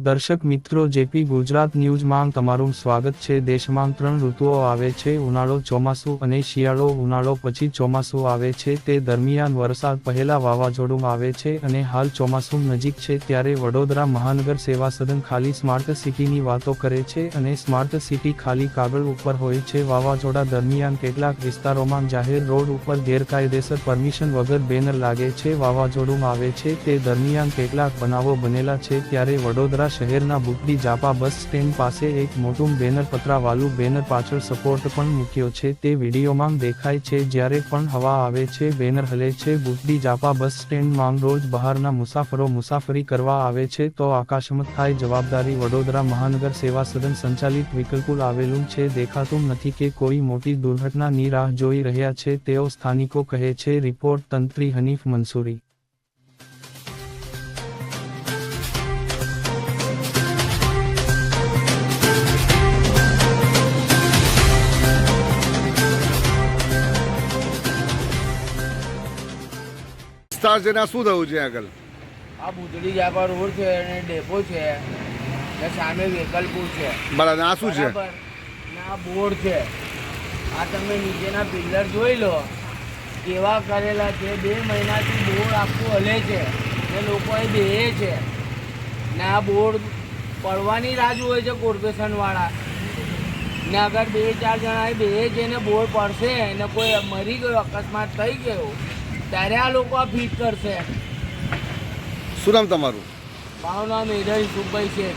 દર્શક મિત્રો, જેપી ગુજરાત ન્યૂઝમાં તમારું સ્વાગત છે। દેશમાં 3 ઋતુઓ આવે છે, ઉનાળો, ચોમાસું અને શિયાળો। ઉનાળો પછી ચોમાસું આવે છે, તે દરમિયાન વરસાદ પહેલા વાવાઝોડું આવે છે અને હાલ ચોમાસું નજીક છે ત્યારે વડોદરા મહાનગર સેવા સદન ખાલી સ્માર્ટ સિટીની વાતો કરે છે અને સ્માર્ટ સિટી ખાલી કાગળ ઉપર હોય છે। વાવાઝોડા દરમિયાન કેટલાક વિસ્તારોમાં જાહેર રોડ ઉપર ગેરકાયદેસર પરમિશન વગર બેનર લાગે છે। વાવાઝોડું આવે છે તે દરમિયાન કેટલાક બનાવો બનેલા છે ત્યારે વડોદરા શહેરના બુકડી જાપા બસ સ્ટેન્ડ પાસે એક મોટું બેનર, પતરાવાળું બેનર, પાછળ સપોર્ટ પણ મૂક્યો છે તે વિડીયોમાં દેખાય છે। જ્યારે પણ હવા આવે છે બેનર હલે છે। બુકડી જાપા બસ સ્ટેન્ડમાં રોજ બહારના મુસાફરો મુસાફરી કરવા આવે છે તો આકસ્મિક થાય જવાબદારી વડોદરા મહાનગર સેવા સદન સંચાલિત વિકલ્પુલ આવેલું છે, દેખાતું નથી કે કોઈ મોટી દુર્ઘટનાની રાહ જોઈ રહ્યા છે તેઓ સ્થાનિકો કહે છે। રિપોર્ટ તંત્રી હનીફ મંસૂરી। શું થયું છે આગળ? આ બુધડી જાપા રોડ છે અને ડેપો છે ને સામે વિકલ્પુર છે। બરાબર, આ શું છે? બરાબર, ને આ બોર્ડ છે। આ તમે નીચેના પિલ્લર જોઈ લો કેવા કરેલા છે। 2 મહિનાથી બોર્ડ આખું હલે છે ને લોકો એ બેહે છે ને આ બોર્ડ પડવાની રાહ જુએ છે કોર્પોરેશનવાળા ને અગર 2-4 જણા બેહે છે ને બોર્ડ પડશે ને કોઈ મરી ગયો, અકસ્માત થઈ ગયો ત્યારે આ લોકો આ ફિટ કરશે। શું નામ તમારું? મારું નામ એડલ સુભાઈ છે।